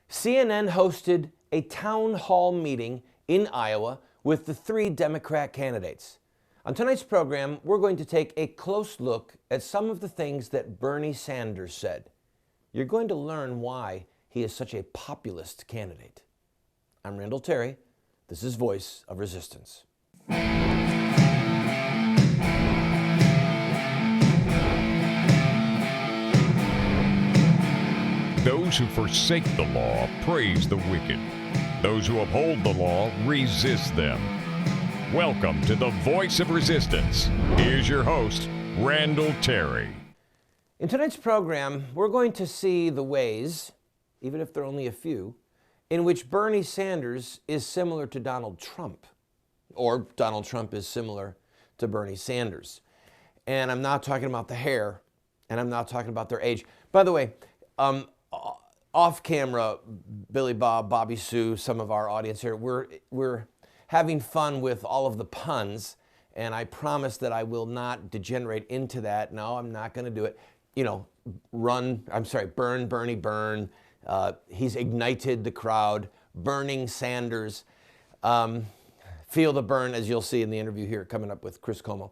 CNN hosted a town hall meeting in Iowa with the three Democrat candidates. On tonight's program, we're going to take a close look at some of the things that Bernie Sanders said. You're going to learn why he is such a populist candidate. I'm Randall Terry. This is Voice of Resistance. Those who forsake the law praise the wicked. Those who uphold the law resist them. Welcome to the Voice of Resistance. Here's your host, Randall Terry. In tonight's program, we're going to see the ways, even if there are only a few, in which Bernie Sanders is similar to Donald Trump, or Donald Trump is similar to Bernie Sanders. And I'm not talking about the hair, and I'm not talking about their age. By the way, off camera, Billy Bob, Bobby Sue, some of our audience here, we're having fun with all of the puns, and I promise that I will not degenerate into that. No, I'm not going to do it. You know, burn, Bernie, burn. He's ignited the crowd. Burning Sanders. Feel the burn, as you'll see in the interview here coming up with Chris Como.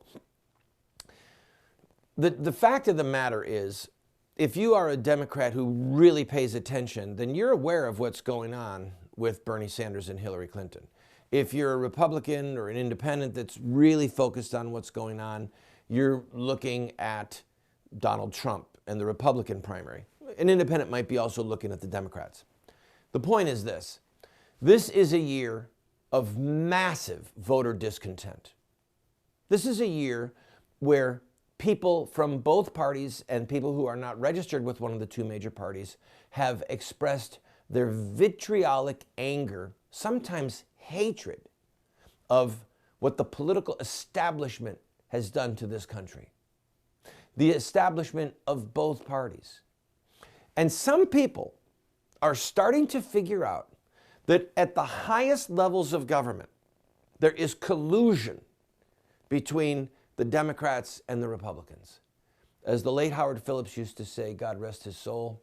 The fact of the matter is, if you are a Democrat who really pays attention, then you're aware of what's going on with Bernie Sanders and Hillary Clinton. If you're a Republican or an independent that's really focused on what's going on, you're looking at Donald Trump and the Republican primary. An independent might be also looking at the Democrats. The point is this. This is a year of massive voter discontent. This is a year where people from both parties and people who are not registered with one of the two major parties have expressed their vitriolic anger, sometimes hatred, of what the political establishment has done to this country. The establishment of both parties. And some people are starting to figure out that at the highest levels of government, there is collusion between the Democrats and the Republicans. As the late Howard Phillips used to say, God rest his soul,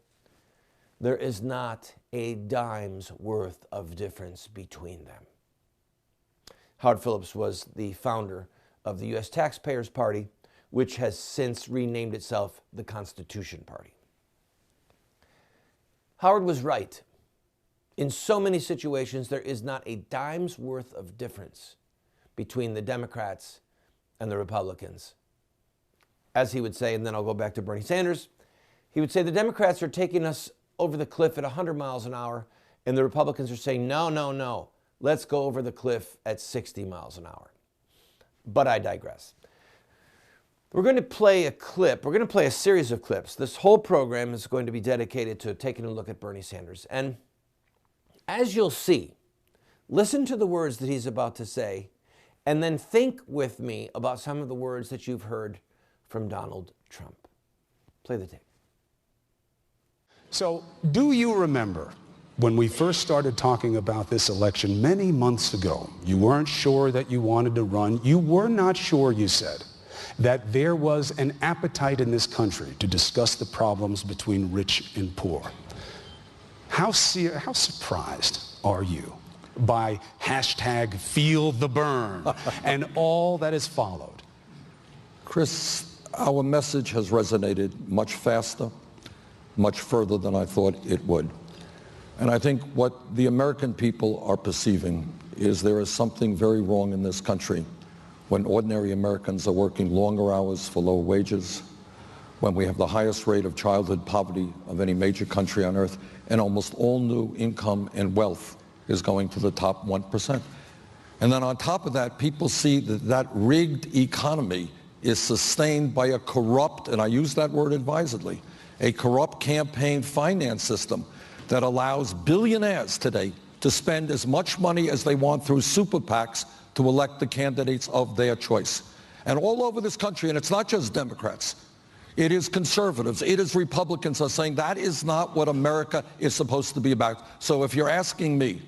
there is not a dime's worth of difference between them. Howard Phillips was the founder of the U.S. Taxpayers Party, which has since renamed itself the Constitution Party. Howard was right. In so many situations, there is not a dime's worth of difference between the Democrats and the Republicans. As he would say, and then I'll go back to Bernie Sanders, he would say the Democrats are taking us over the cliff at 100 miles an hour, and the Republicans are saying, no, let's go over the cliff at 60 miles an hour. But I digress. We're going to play a clip. We're going to play a series of clips. This whole program is going to be dedicated to taking a look at Bernie Sanders. And as you'll see, listen to the words that he's about to say, and then think with me about some of the words that you've heard from Donald Trump. Play the tape. So, do you remember when we first started talking about this election many months ago? You weren't sure that you wanted to run. You were not sure, you said, that there was an appetite in this country to discuss the problems between rich and poor. How surprised are you by hashtag Feel the Burn and all that has followed? Chris, our message has resonated much faster, much further than I thought it would. And I think what the American people are perceiving is there is something very wrong in this country when ordinary Americans are working longer hours for low wages, when we have the highest rate of childhood poverty of any major country on earth, and almost all new income and wealth is going to the top 1%. And then on top of that, people see that that rigged economy is sustained by a corrupt, and I use that word advisedly, a corrupt campaign finance system that allows billionaires today to spend as much money as they want through super PACs to elect the candidates of their choice. And all over this country, and it's not just Democrats, it is conservatives, it is Republicans are saying that is not what America is supposed to be about. So if you're asking me,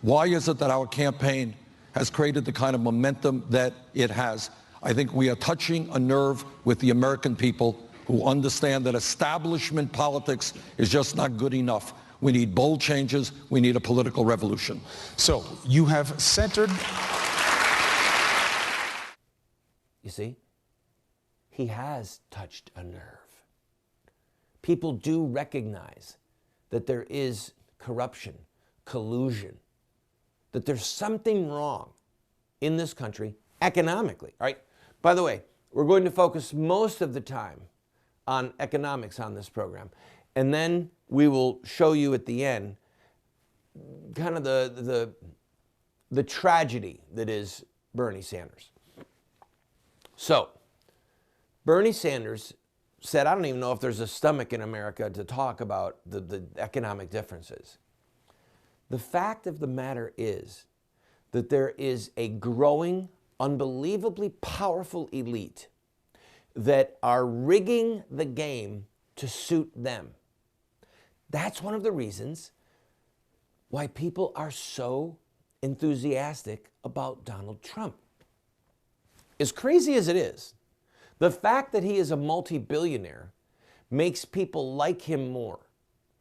why is it that our campaign has created the kind of momentum that it has? I think we are touching a nerve with the American people who understand that establishment politics is just not good enough. We need bold changes. We need a political revolution. So you have centered... You see, he has touched a nerve. People do recognize that there is corruption, collusion, that there's something wrong in this country economically, all right? By the way, we're going to focus most of the time on economics on this program, and then we will show you at the end kind of the tragedy that is Bernie Sanders. So, Bernie Sanders said, I don't even know if there's a stomach in America to talk about the economic differences. The fact of the matter is that there is a growing, unbelievably powerful elite that are rigging the game to suit them. That's one of the reasons why people are so enthusiastic about Donald Trump. As crazy as it is, the fact that he is a multi-billionaire makes people like him more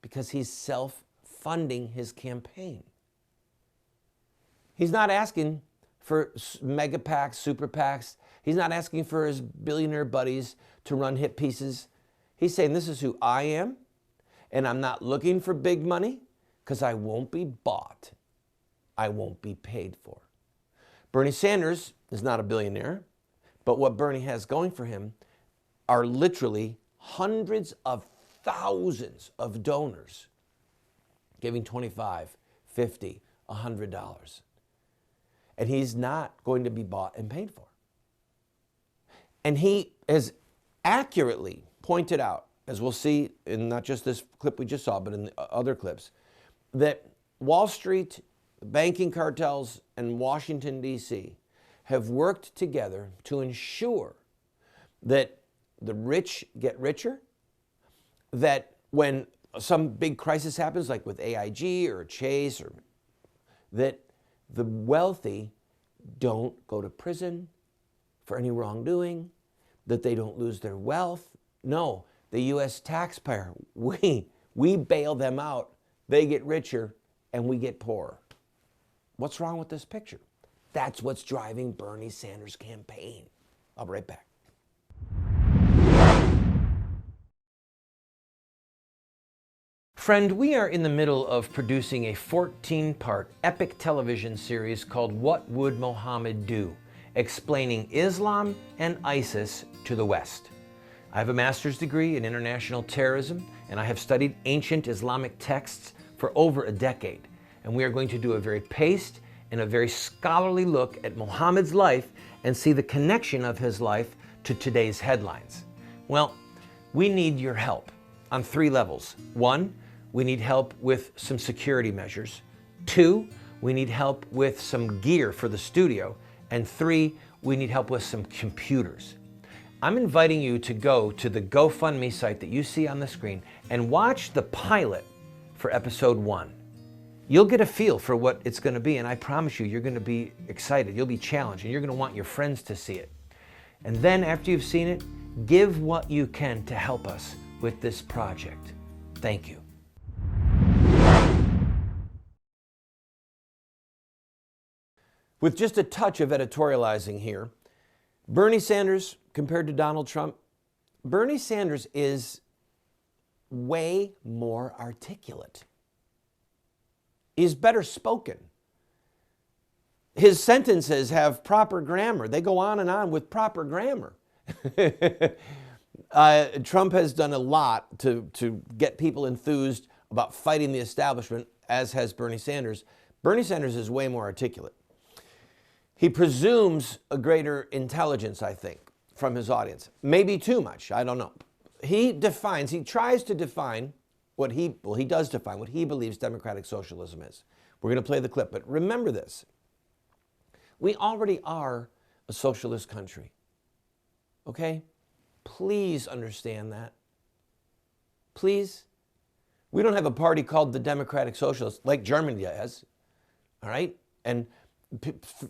because he's self-funding his campaign. He's not asking for mega PACs, super PACs. He's not asking for his billionaire buddies to run hit pieces. He's saying, this is who I am, and I'm not looking for big money because I won't be bought. I won't be paid for. Bernie Sanders is not a billionaire, but what Bernie has going for him are literally hundreds of thousands of donors giving $25, $50, $100. And he's not going to be bought and paid for. And he has accurately pointed out, as we'll see in not just this clip we just saw, but in the other clips, that Wall Street, banking cartels, and Washington, D.C. have worked together to ensure that the rich get richer, that when some big crisis happens, like with AIG or Chase, or that the wealthy don't go to prison for any wrongdoing, that they don't lose their wealth. No, the U.S. taxpayer, we bail them out, they get richer, and we get poorer. What's wrong with this picture? That's what's driving Bernie Sanders' campaign. I'll be right back. Friend, we are in the middle of producing a 14-part epic television series called What Would Mohammed Do?, explaining Islam and ISIS to the West. I have a master's degree in international terrorism, and I have studied ancient Islamic texts for over a decade. And we are going to do a very paced and a very scholarly look at Muhammad's life and see the connection of his life to today's headlines. Well, we need your help on 3 levels. 1, we need help with some security measures. 2, we need help with some gear for the studio. And 3, we need help with some computers. I'm inviting you to go to the GoFundMe site that you see on the screen and watch the pilot for episode 1. You'll get a feel for what it's going to be, and I promise you, you're going to be excited. You'll be challenged, and you're going to want your friends to see it. And then after you've seen it, give what you can to help us with this project. Thank you. With just a touch of editorializing here, Bernie Sanders compared to Donald Trump, Bernie Sanders is way more articulate. He's better spoken. His sentences have proper grammar. They go on and on with proper grammar. Trump has done a lot to get people enthused about fighting the establishment, as has Bernie Sanders. Bernie Sanders is way more articulate. He presumes a greater intelligence, I think, from his audience. Maybe too much, I don't know. He tries to define what he does define what he believes democratic socialism is. We're going to play the clip, but remember this. We already are a socialist country, okay? Please understand that. Please. We don't have a party called the Democratic Socialists like Germany has, all right? And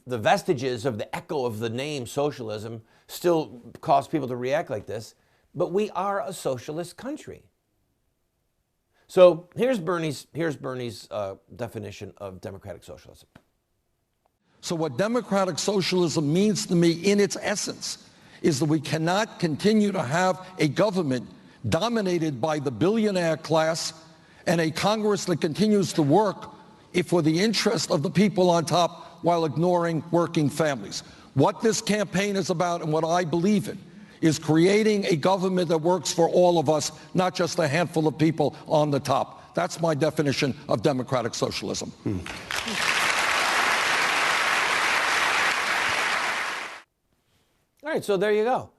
the vestiges of the echo of the name socialism still cause people to react like this, but we are a socialist country. So here's Bernie's definition of democratic socialism. So what democratic socialism means to me in its essence is that we cannot continue to have a government dominated by the billionaire class and a Congress that continues to work for the interest of the people on top while ignoring working families. What this campaign is about and what I believe in is creating a government that works for all of us, not just a handful of people on the top. That's my definition of democratic socialism. All right, so there you go.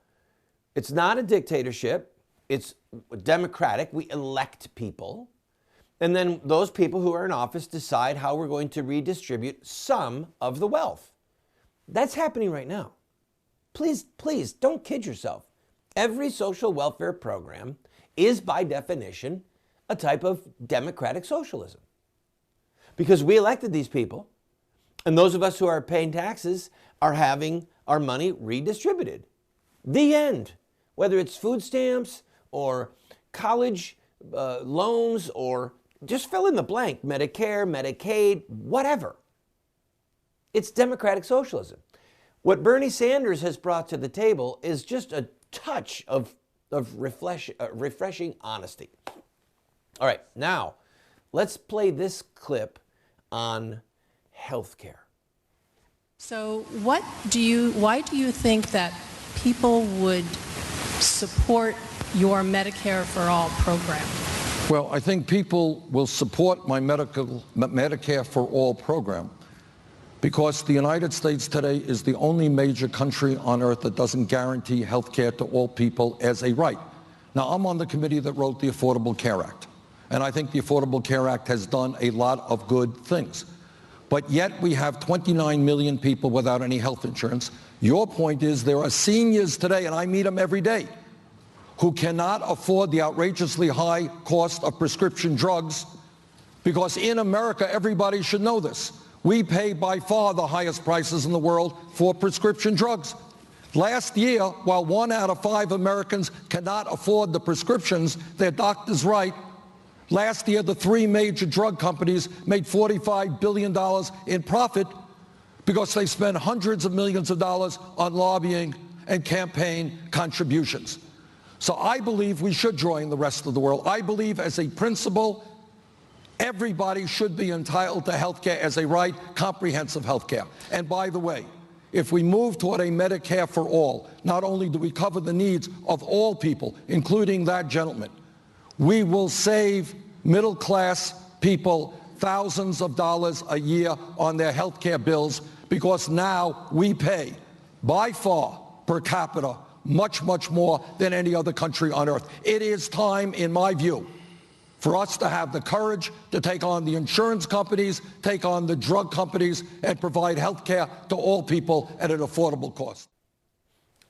It's not a dictatorship. It's democratic. We elect people. And then those people who are in office decide how we're going to redistribute some of the wealth. That's happening right now. Please, don't kid yourself. Every social welfare program is, by definition, a type of democratic socialism. Because we elected these people, and those of us who are paying taxes are having our money redistributed. The end. Whether it's food stamps or college loans or just fill in the blank, Medicare, Medicaid, whatever. It's democratic socialism. What Bernie Sanders has brought to the table is just a touch of refreshing honesty. All right, now let's play this clip on healthcare. So why do you think that people would support your Medicare for All program? Well, I think people will support my Medicare for All program because the United States today is the only major country on earth that doesn't guarantee health care to all people as a right. Now, I'm on the committee that wrote the Affordable Care Act, and I think the Affordable Care Act has done a lot of good things. But yet we have 29 million people without any health insurance. Your point is there are seniors today, and I meet them every day, who cannot afford the outrageously high cost of prescription drugs because in America, everybody should know this. We pay by far the highest prices in the world for prescription drugs. Last year, while 1 out of 5 Americans cannot afford the prescriptions their doctors write, last year the 3 major drug companies made $45 billion in profit because they spent hundreds of millions of dollars on lobbying and campaign contributions. So I believe we should join the rest of the world. I believe as a principle, everybody should be entitled to health care as a right, comprehensive health care. And by the way, if we move toward a Medicare for all, not only do we cover the needs of all people, including that gentleman, we will save middle-class people thousands of dollars a year on their health care bills because now we pay, by far, per capita, much, much more than any other country on earth. It is time, in my view, for us to have the courage to take on the insurance companies, take on the drug companies, and provide health care to all people at an affordable cost.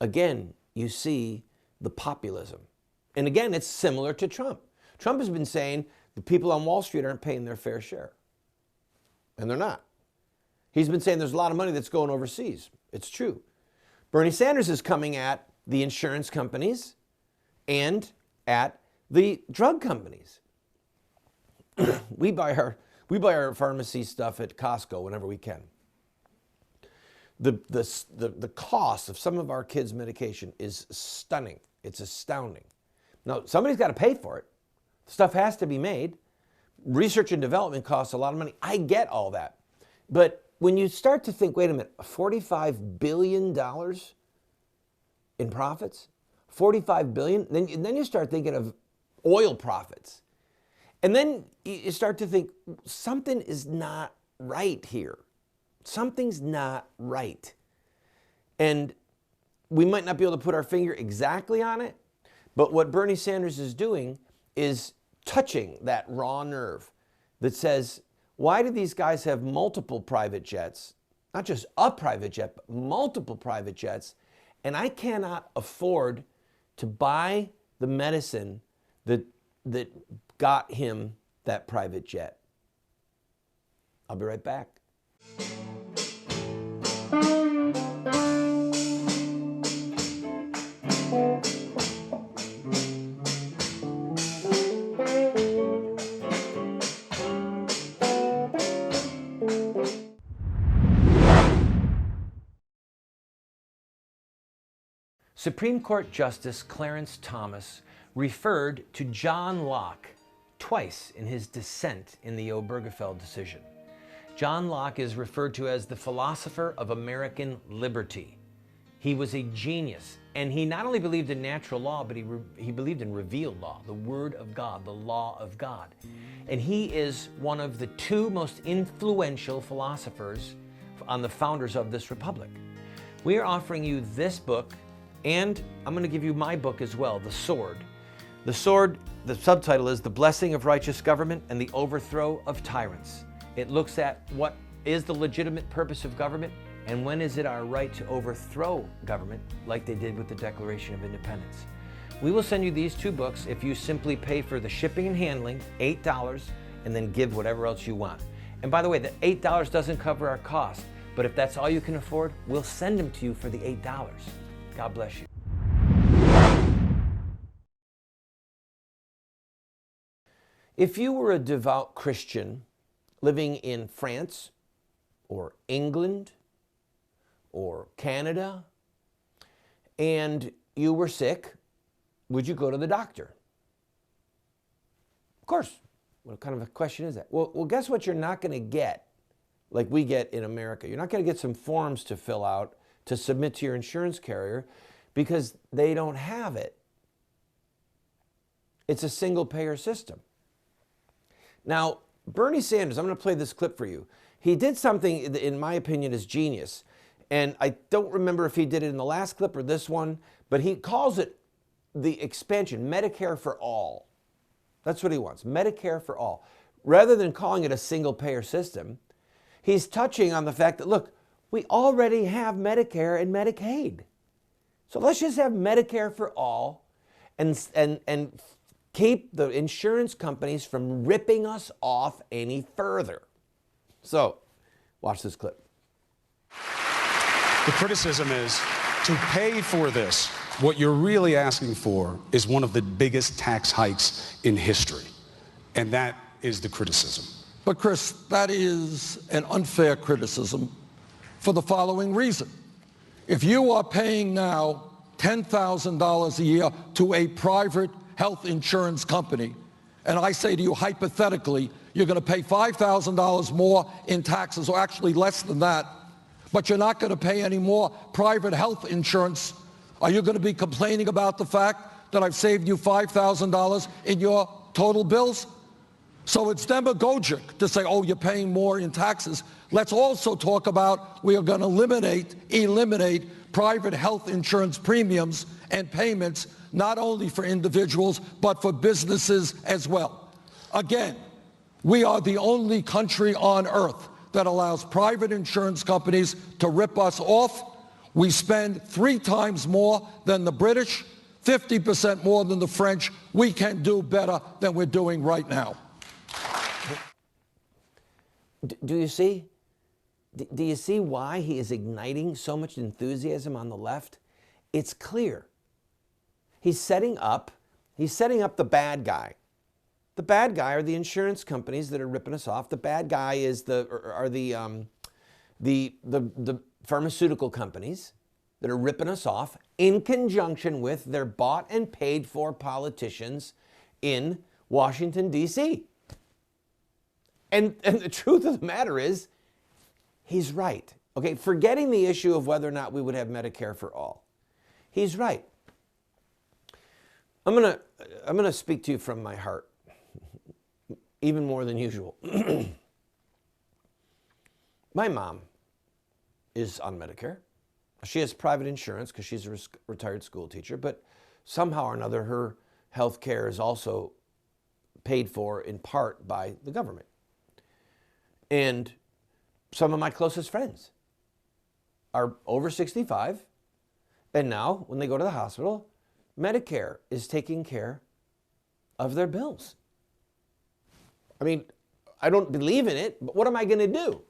Again, you see the populism. And again, it's similar to Trump. Trump has been saying the people on Wall Street aren't paying their fair share. And they're not. He's been saying there's a lot of money that's going overseas. It's true. Bernie Sanders is coming at the insurance companies and at the drug companies. We buy our pharmacy stuff at Costco whenever we can. The cost of some of our kids' medication is stunning. It's astounding. Now, somebody's got to pay for it. Stuff has to be made. Research and development costs a lot of money. I get all that. But when you start to think, wait a minute, $45 billion in profits? $45 billion? Then you start thinking of oil profits. And then you start to think, something is not right here. Something's not right. And we might not be able to put our finger exactly on it, but what Bernie Sanders is doing is touching that raw nerve that says, why do these guys have multiple private jets? Not just a private jet, but multiple private jets. And I cannot afford to buy the medicine that got him that private jet. I'll be right back. Supreme Court Justice Clarence Thomas referred to John Locke twice in his dissent in the Obergefell decision. John Locke is referred to as the philosopher of American liberty. He was a genius, and he not only believed in natural law, but he believed in revealed law, the Word of God, the law of God. And he is one of the two most influential philosophers on the founders of this republic. We are offering you this book, and I'm going to give you my book as well, The Sword. The Sword, the subtitle is The Blessing of Righteous Government and the Overthrow of Tyrants. It looks at what is the legitimate purpose of government and when is it our right to overthrow government like they did with the Declaration of Independence. We will send you these two books if you simply pay for the shipping and handling, $8, and then give whatever else you want. And by the way, the $8 doesn't cover our cost, but if that's all you can afford, we'll send them to you for the $8. God bless you. If you were a devout Christian living in France or England or Canada and you were sick, would you go to the doctor? Of course. What kind of a question is that? Well, guess what you're not going to get like we get in America. You're not going to get some forms to fill out to submit to your insurance carrier because they don't have it. It's a single payer system. Now, Bernie Sanders, I'm going to play this clip for you. He did something, in my opinion, is genius. And I don't remember if he did it in the last clip or this one, but he calls it the expansion, Medicare for all. That's what he wants, Medicare for all. Rather than calling it a single payer system, he's touching on the fact that, look, we already have Medicare and Medicaid. So let's just have Medicare for all and keep the insurance companies from ripping us off any further. So, watch this clip. The criticism is to pay for this. What you're really asking for is one of the biggest tax hikes in history. And that is the criticism. But Chris, that is an unfair criticism for the following reason. If you are paying now $10,000 a year to a private health insurance company, and I say to you hypothetically, you're going to pay $5,000 more in taxes, or actually less than that, but you're not going to pay any more private health insurance, are you going to be complaining about the fact that I've saved you $5,000 in your total bills? So it's demagogic to say, oh, you're paying more in taxes. Let's also talk about we are going to eliminate private health insurance premiums and payments, not only for individuals, but for businesses as well. Again, we are the only country on earth that allows private insurance companies to rip us off. We spend 3 times more than the British, 50% more than the French. We can do better than we're doing right now. Do you see? Do you see why he is igniting so much enthusiasm on the left? It's clear. He's setting up the bad guy. The bad guy are the insurance companies that are ripping us off. The bad guy is the pharmaceutical companies that are ripping us off in conjunction with their bought and paid for politicians in Washington, D.C. And the truth of the matter is, he's right. Okay, forgetting the issue of whether or not we would have Medicare for all. He's right. I'm gonna speak to you from my heart, even more than usual. My mom is on Medicare. She has private insurance because she's a retired school teacher, but somehow or another her health care is also paid for in part by the government. And some of my closest friends are over 65, and now when they go to the hospital, Medicare is taking care of their bills. I mean, I don't believe in it, but what am I going to do?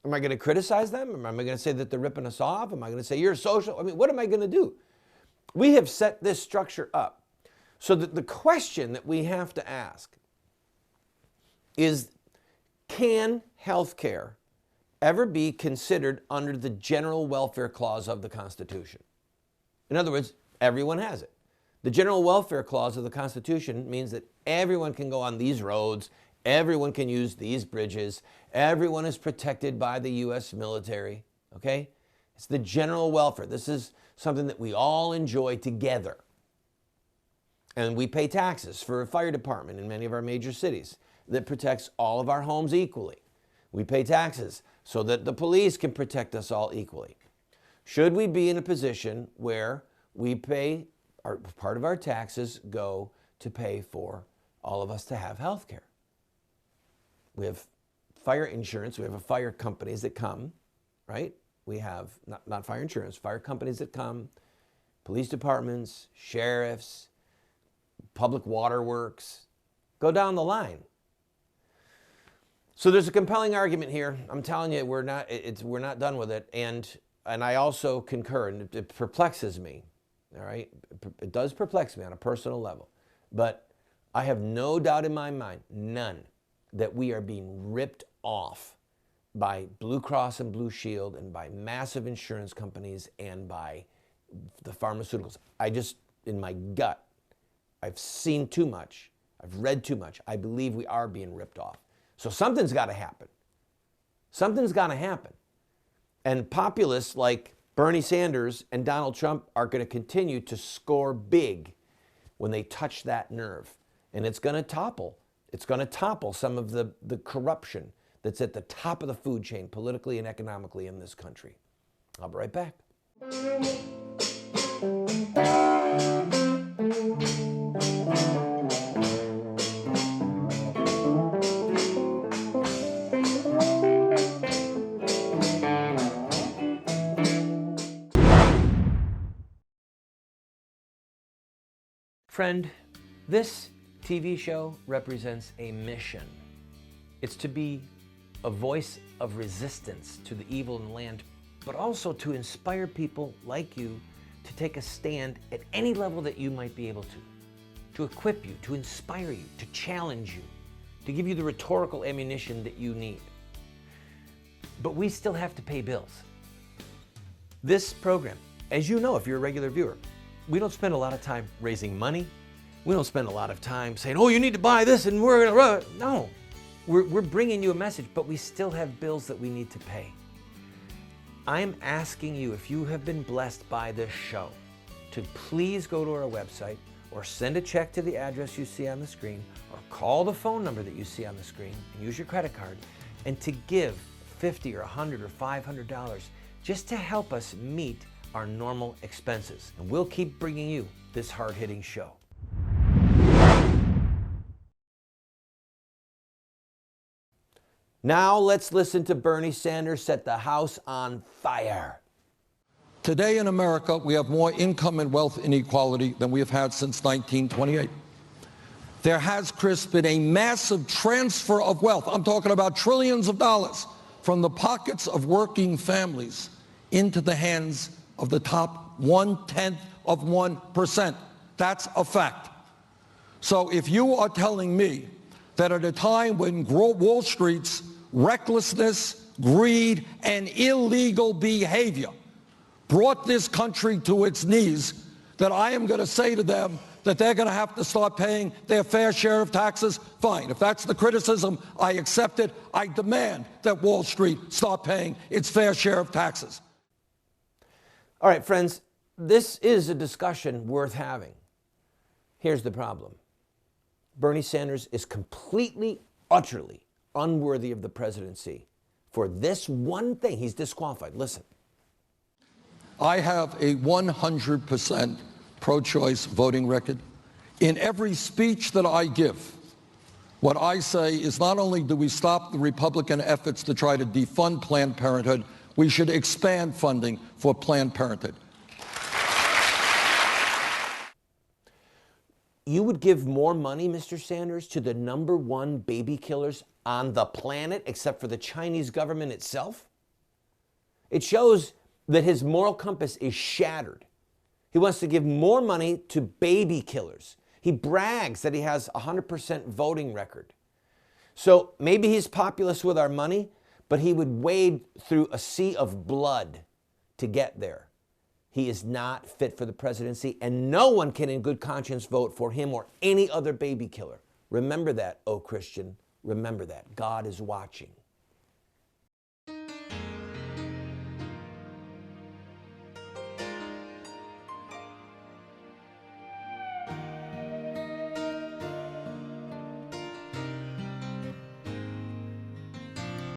Am I going to criticize them? Am I going to say that they're ripping us off? Am I going to say you're social? I mean, what am I going to do? We have set this structure up so that the question that we have to ask is, can healthcare ever be considered under the general welfare clause of the Constitution. In other words, everyone has it. The general welfare clause of the Constitution means that everyone can go on these roads, everyone can use these bridges, everyone is protected by the U.S. military, okay? It's the general welfare. This is something that we all enjoy together. And we pay taxes for a fire department in many of our major cities that protects all of our homes equally. We pay taxes so that the police can protect us all equally. Should we be in a position where we pay, part of our taxes go to pay for all of us to have health care? We have fire insurance, we have fire companies that come, right? We have, not fire insurance, fire companies that come, police departments, sheriffs, public water works, go down the line. So there's a compelling argument here. I'm telling you, we're not done with it. And I also concur, and it perplexes me, all right? It does perplex me on a personal level. But I have no doubt in my mind, none, that we are being ripped off by Blue Cross and Blue Shield and by massive insurance companies and by the pharmaceuticals. I just, in my gut, I've seen too much. I've read too much. I believe we are being ripped off. So something's got to happen. Something's got to happen. And populists like Bernie Sanders and Donald Trump are going to continue to score big when they touch that nerve. And it's going to topple. It's going to topple some of the corruption that's at the top of the food chain politically and economically in this country. I'll be right back. Friend, this TV show represents a mission. It's to be a voice of resistance to the evil in the land, but also to inspire people like you to take a stand at any level that you might be able to equip you, to inspire you, to challenge you, to give you the rhetorical ammunition that you need. But we still have to pay bills. This program, as you know if you're a regular viewer, we don't spend a lot of time raising money. We don't spend a lot of time saying, oh, you need to buy this and we're going to run it. No, we're bringing you a message, but we still have bills that we need to pay. I'm asking you, if you have been blessed by this show, to please go to our website or send a check to the address you see on the screen or call the phone number that you see on the screen and use your credit card and to give $50 or $100 or $500 just to help us meet our normal expenses. And we'll keep bringing you this hard-hitting show. Now let's listen to Bernie Sanders set the House on fire. Today in America, we have more income and wealth inequality than we have had since 1928. There has, Chris, been a massive transfer of wealth. I'm talking about trillions of dollars from the pockets of working families into the hands of the top 0.1%. That's a fact. So if you are telling me that at a time when Wall Street's recklessness, greed, and illegal behavior brought this country to its knees, that I am going to say to them that they're going to have to start paying their fair share of taxes, fine. If that's the criticism, I accept it. I demand that Wall Street start paying its fair share of taxes. All right, friends, this is a discussion worth having. Here's the problem. Bernie Sanders is completely, utterly unworthy of the presidency for this one thing. He's disqualified. Listen. I have a 100% pro-choice voting record. In every speech that I give, what I say is not only do we stop the Republican efforts to try to defund Planned Parenthood, we should expand funding for Planned Parenthood. You would give more money, Mr. Sanders, to the #1 baby killers on the planet, except for the Chinese government itself? It shows that his moral compass is shattered. He wants to give more money to baby killers. He brags that he has a 100% voting record. So maybe he's populist with our money, but he would wade through a sea of blood to get there. He is not fit for the presidency, and no one can in good conscience vote for him or any other baby killer. Remember that, oh Christian. Remember that. God is watching.